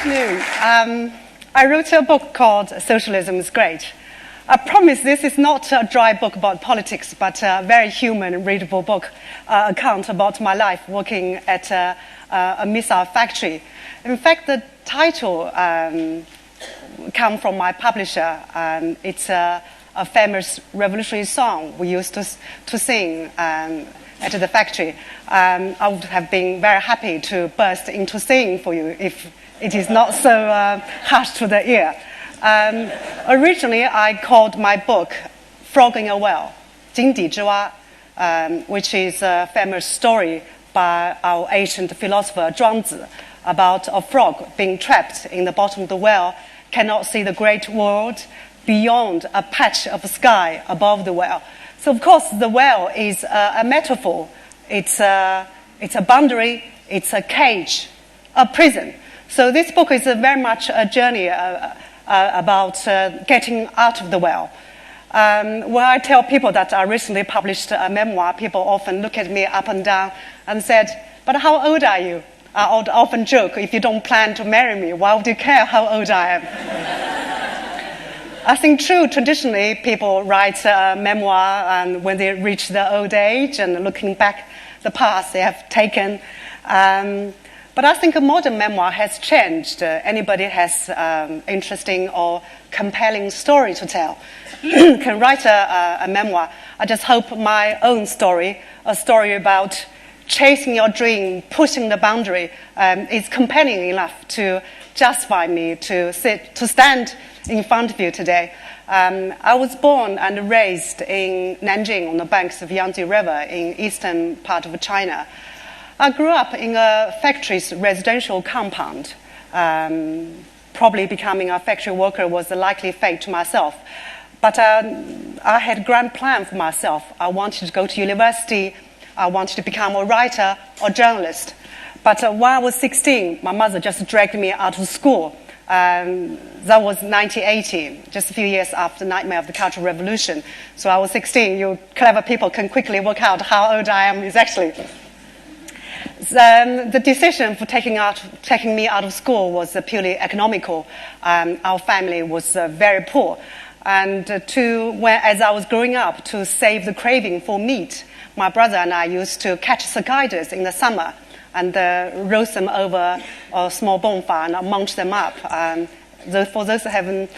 afternoon. I wrote a book called Socialism is Great. I promise this is not a dry book about politics, but a very human, readable book account about my life working at a missile factory. In fact, the title comes from my publisher. It's a famous revolutionary song we used to sing at the factory. I would have been very happy to burst into singing for you if it is not so harsh to the ear. Originally, I called my book Frog in a Well, 井底之蛙, which is a famous story by our ancient philosopher Zhuang Zi about a frog being trapped in the bottom of the well, cannot see the great world beyond a patch of sky above the well. So, of course, the well is a metaphor. It's a boundary, it's a cage, a prison. So this book is very much a journey about getting out of the well. When I tell people that I recently published a memoir, people often look at me up and down and said, "But how old are you?" I would often joke, "If you don't plan to marry me, why would you care how old I am?" I think traditionally people write a memoir and when they reach their old age and looking back the path they have taken. But I think a modern memoir has changed. Anybody has interesting or compelling story to tell can write a memoir. I just hope my own story, a story about chasing your dream, pushing the boundary, is compelling enough to justify me to stand in front of you today. I was born and raised in Nanjing on the banks of Yangtze River in eastern part of China. I grew up in a factory's residential compound. Probably becoming a factory worker was a likely fate to myself. But I had a grand plan for myself. I wanted to go to university. I wanted to become a writer or journalist. But when I was 16, my mother just dragged me out of school. That was 1980, just a few years after the nightmare of the Cultural Revolution. So I was 16. You clever people can quickly work out how old I am exactly. The decision for taking me out of school was purely economical. Our family was very poor. And as I was growing up, to save the craving for meat, my brother and I used to catch cicadas in the summer and roast them over a small bonfire and munch them up. For those who haven't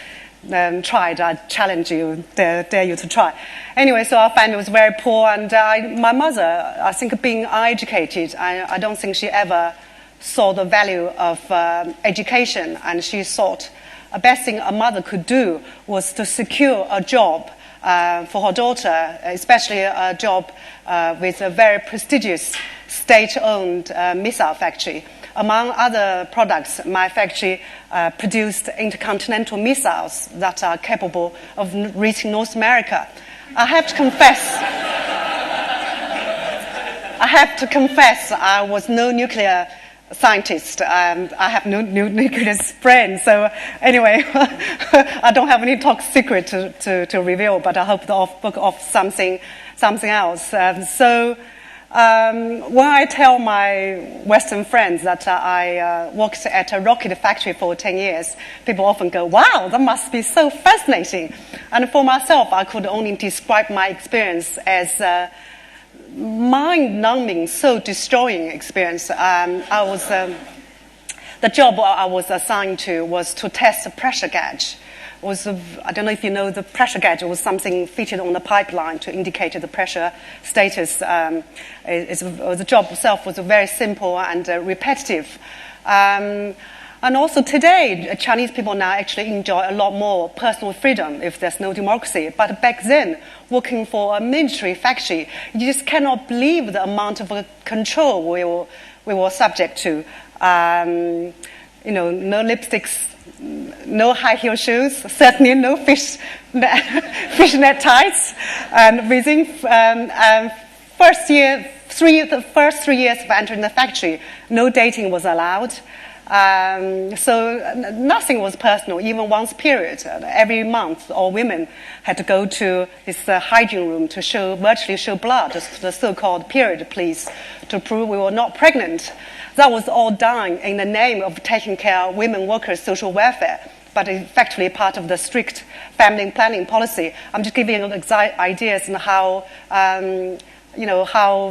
tried, I challenge you, dare you to try. Anyway, so our family was very poor, and my mother, I think being uneducated, I don't think she ever saw the value of education, and she thought the best thing a mother could do was to secure a job for her daughter, especially a job with a very prestigious state-owned missile factory. Among other products, my factory produced intercontinental missiles that are capable of reaching North America. I have to confess, I was no nuclear scientist. I have no nuclear brain. So anyway, I don't have any top secret to reveal, but I hope the book of something else. When I tell my Western friends that I worked at a rocket factory for 10 years, people often go, "Wow, that must be so fascinating." And for myself, I could only describe my experience as a mind-numbing, soul-destroying experience. The job I was assigned to was to test a pressure gauge. I don't know if you know, the pressure gauge was something fitted on the pipeline to indicate the pressure status. The job itself was very simple and repetitive. And also today, Chinese people now actually enjoy a lot more personal freedom if there's no democracy. But back then, working for a military factory, you just cannot believe the amount of control we were subject to. No lipsticks, no high heel shoes, certainly no fishnet tights. And within the first 3 years of entering the factory, no dating was allowed. So nothing was personal, even once period. Every month, all women had to go to this hygiene room to virtually show blood, the so-called period police, to prove we were not pregnant. That was all done in the name of taking care of women workers' social welfare, but effectively part of the strict family planning policy. I'm just giving you ideas on how, how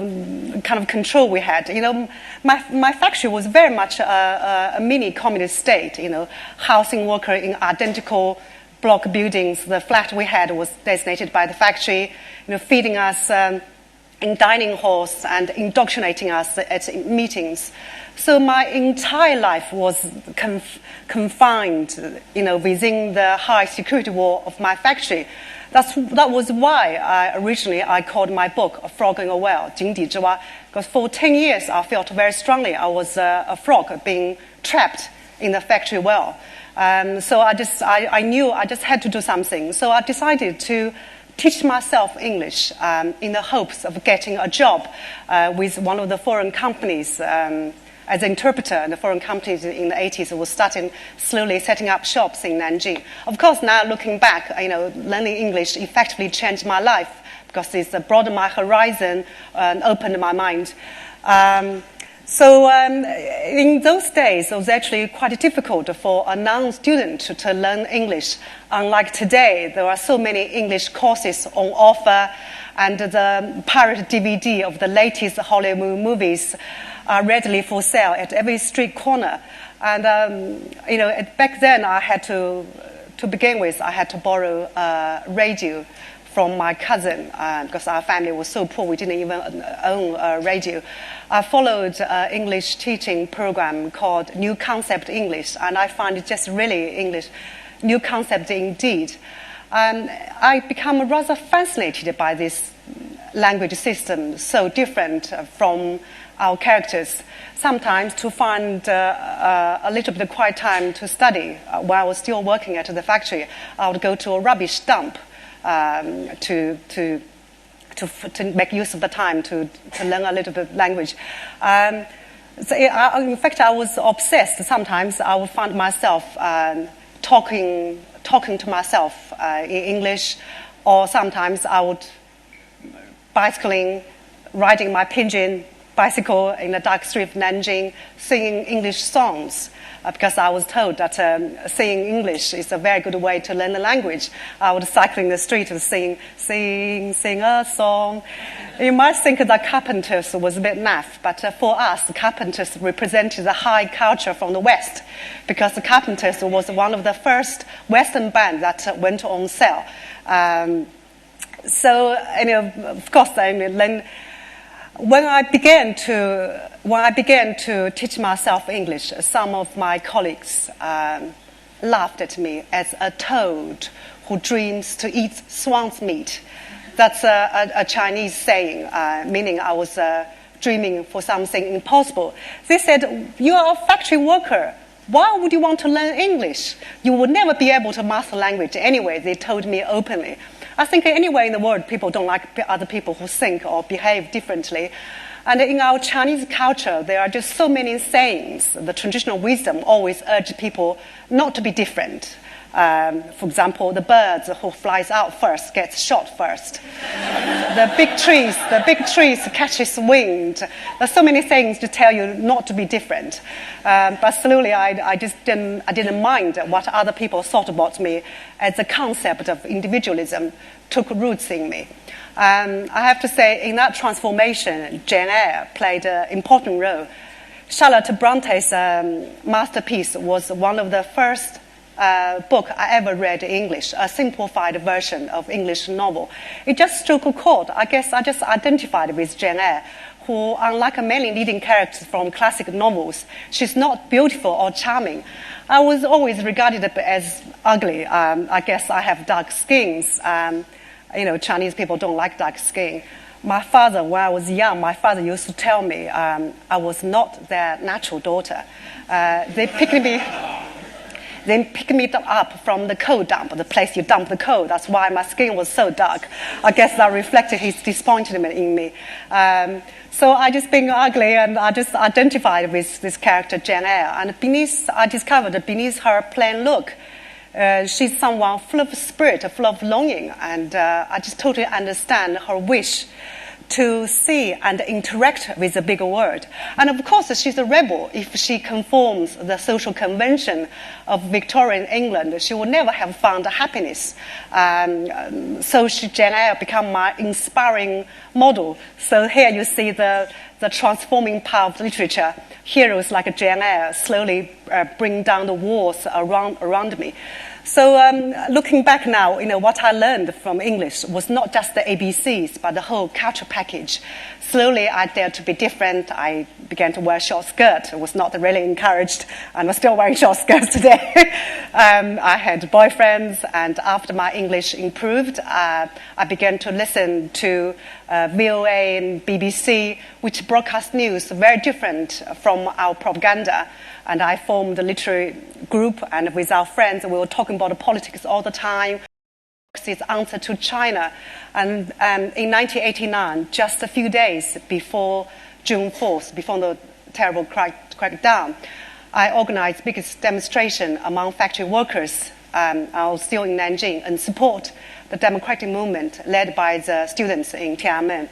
kind of control we had. My factory was very much a mini communist state, housing workers in identical block buildings. The flat we had was designated by the factory, feeding us in dining halls and indoctrinating us at meetings. So my entire life was confined, within the high security wall of my factory. That was why originally I called my book "A Frog in a Well," 井底之蛙, because for 10 years I felt very strongly I was a frog being trapped in the factory well. So I knew I just had to do something. So I decided to teach myself English in the hopes of getting a job with one of the foreign companies as an interpreter. And the foreign companies in the 80s were slowly setting up shops in Nanjing. Of course, now looking back, learning English effectively changed my life because it's broadened my horizon and opened my mind. So in those days, it was actually quite difficult for a non-student to learn English. Unlike today, there are so many English courses on offer, and the pirate DVD of the latest Hollywood movies are readily for sale at every street corner. And back then, I had to begin with, I had to borrow a radio from my cousin, because our family was so poor, we didn't even own a radio. I followed an English teaching program called New Concept English, and I find it just really English, new concept indeed. I become rather fascinated by this language system, so different from our characters. Sometimes to find a little bit of quiet time to study while I was still working at the factory, I would go to a rubbish dump to make use of the time to learn a little bit of language. In fact, I was obsessed. Sometimes I would find myself talking to myself in English, or sometimes I would bicycling, riding my pigeon bicycle in the dark street of Nanjing, singing English songs. Because I was told that singing English is a very good way to learn the language. I would cycle in the street and sing a song. You might think that carpenters was a bit naff, but for us, the carpenters represented the high culture from the West, because the carpenters was one of the first Western bands that went on sale. Of course, when I began to teach myself English, some of my colleagues laughed at me as a toad who dreams to eat swan's meat. That's a Chinese saying, meaning I was dreaming for something impossible. They said, "You are a factory worker. Why would you want to learn English? You would never be able to master language anyway," they told me openly. I think anywhere in the world, people don't like other people who think or behave differently. And in our Chinese culture, there are just so many sayings. The traditional wisdom always urges people not to be different. For example, the birds who flies out first gets shot first. The big trees catches wind. There's so many things to tell you not to be different. But slowly, I didn't mind what other people thought about me, as the concept of individualism took roots in me. I have to say, in that transformation, Jane Eyre played an important role. Charlotte Bronte's masterpiece was one of the first book I ever read in English, a simplified version of English novel. It just struck a chord. I guess I just identified with Jane Eyre, who, unlike many leading characters from classic novels, she's not beautiful or charming. I was always regarded as ugly. I guess I have dark skins. Chinese people don't like dark skin. My father, when I was young, my father used to tell me I was not their natural daughter. They picked me up from the coal dump, the place you dump the coal. That's why my skin was so dark. I guess that reflected his disappointment in me. So I just being ugly, and I just identified with this character, Jane Eyre. And I discovered that beneath her plain look, she's someone full of spirit, full of longing. And I just totally understand her wish to see and interact with the bigger world. And of course, she's a rebel. If she conforms the social convention of Victorian England, she would never have found happiness. So Jane Eyre became my inspiring model. So here you see the transforming power of literature. Heroes like Jane Eyre slowly bring down the walls around me. So looking back now, what I learned from English was not just the ABCs, but the whole culture package. Slowly, I dared to be different. I began to wear short skirts. It was not really encouraged, and I'm still wearing short skirts today. I had boyfriends, and after my English improved, I began to listen to VOA and BBC, which broadcast news very different from our propaganda. And I formed a literary group, and with our friends, we were talking about politics all the time. Its answer to China. And in 1989, just a few days before June 4th, before the terrible crackdown, I organized the biggest demonstration among factory workers. I was still in Nanjing, and support the democratic movement led by the students in Tiananmen.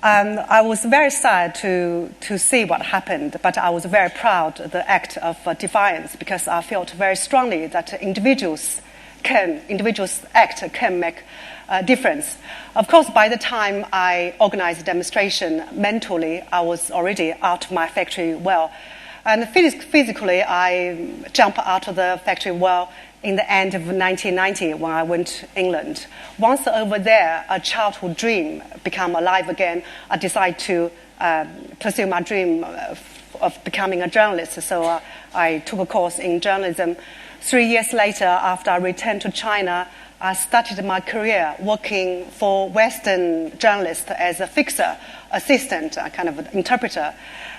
I was very sad to see what happened, but I was very proud of the act of defiance, because I felt very strongly that individuals' act can make a difference. Of course, by the time I organized the demonstration, mentally I was already out of my factory well. And physically, I jumped out of the factory well in the end of 1990 when I went to England. Once over there, a childhood dream became alive again. I decided to pursue my dream of becoming a journalist. So I took a course in journalism. 3 years later, after I returned to China, I started my career working for Western journalists as a fixer, assistant, a kind of an interpreter.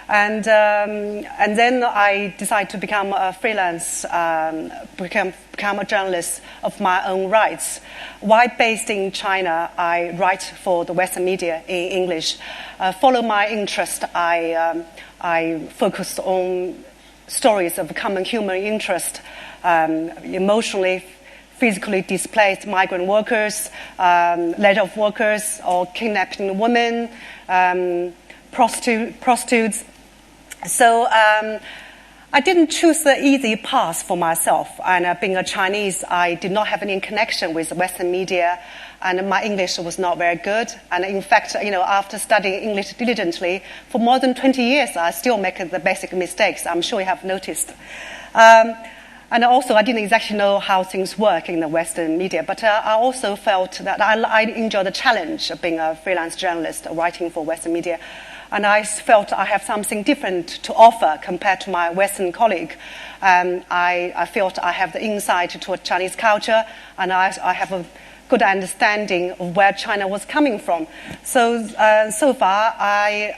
And then I decided to become a freelance, become a journalist of my own rights. While based in China, I write for the Western media in English. Follow my interest, I focused on stories of common human interest, emotionally, physically displaced migrant workers, laid-off workers, or kidnapping women, prostitutes. So I didn't choose the easy path for myself. And being a Chinese, I did not have any connection with Western media, and my English was not very good. And in fact, after studying English diligently for more than 20 years, I still make the basic mistakes. I'm sure you have noticed. And also, I didn't exactly know how things work in the Western media, but I also felt that I enjoyed the challenge of being a freelance journalist, writing for Western media. And I felt I have something different to offer compared to my Western colleague. I felt I have the insight to Chinese culture, and I have a good understanding of where China was coming from. So far, I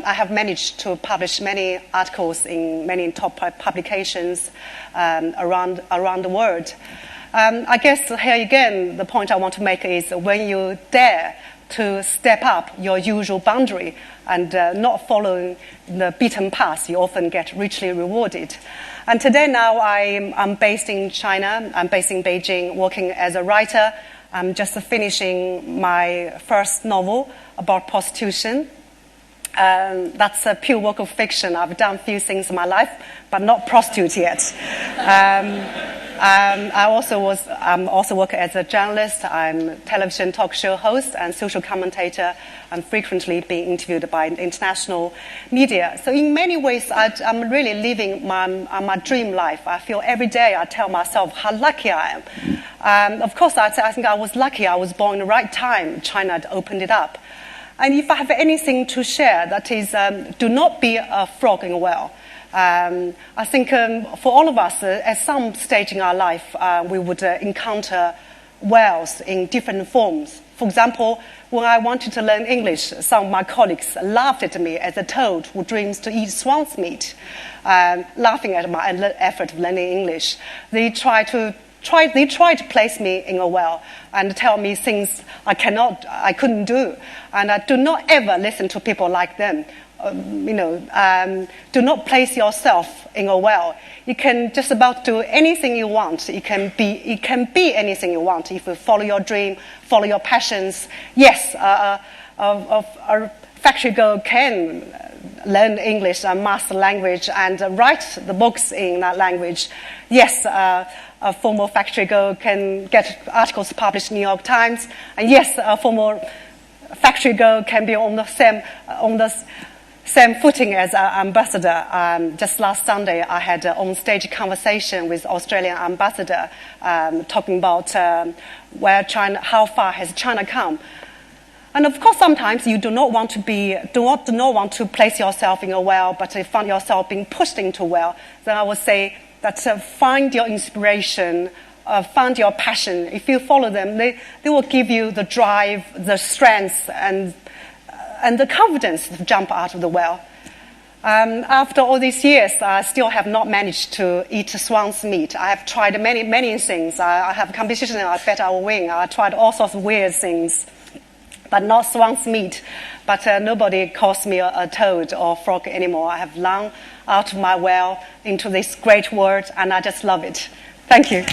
have managed to publish many articles in many top publications around the world. I guess here again, the point I want to make is when you dare to step up your usual boundary and not following the beaten path, you often get richly rewarded. And today now I'm based in China. I'm based in Beijing, working as a writer. I'm just finishing my first novel about prostitution. That's a pure work of fiction. I've done a few things in my life, but not prostitute yet. I also work as a journalist. I'm a television talk show host and social commentator. I'm frequently being interviewed by international media. So in many ways, I'm really living my dream life. I feel every day I tell myself how lucky I am. Of course, I think I was lucky. I was born in the right time. China had opened it up. And if I have anything to share, that is, do not be a frog in a well. I think for all of us, at some stage in our life, we would encounter whales in different forms. For example, when I wanted to learn English, some of my colleagues laughed at me as a toad who dreams to eat swan's meat, laughing at my effort of learning English. They tried to place me in a well and tell me things I couldn't do. And I do not ever listen to people like them. Do not place yourself in a well. You can just about do anything you want. It can be anything you want if you follow your dream, follow your passions. Yes, a factory girl can learn English and master language and write the books in that language. Yes, a former factory girl can get articles published in the New York Times. And yes, a former factory girl can be on the same footing as an ambassador. Just last Sunday, I had an on-stage conversation with Australian ambassador talking about how far has China come. And of course, sometimes you do not want to place yourself in a well, but you find yourself being pushed into a well. Then I would say that find your inspiration, find your passion. If you follow them, they will give you the drive, the strength, and the confidence to jump out of the well. After all these years, I still have not managed to eat swan's meat. I have tried many things. I have a competition, and I bet I will win. I tried all sorts of weird things, but not swan's meat. But nobody calls me a toad or frog anymore. I have long out of my well into this great world, and I just love it. Thank you.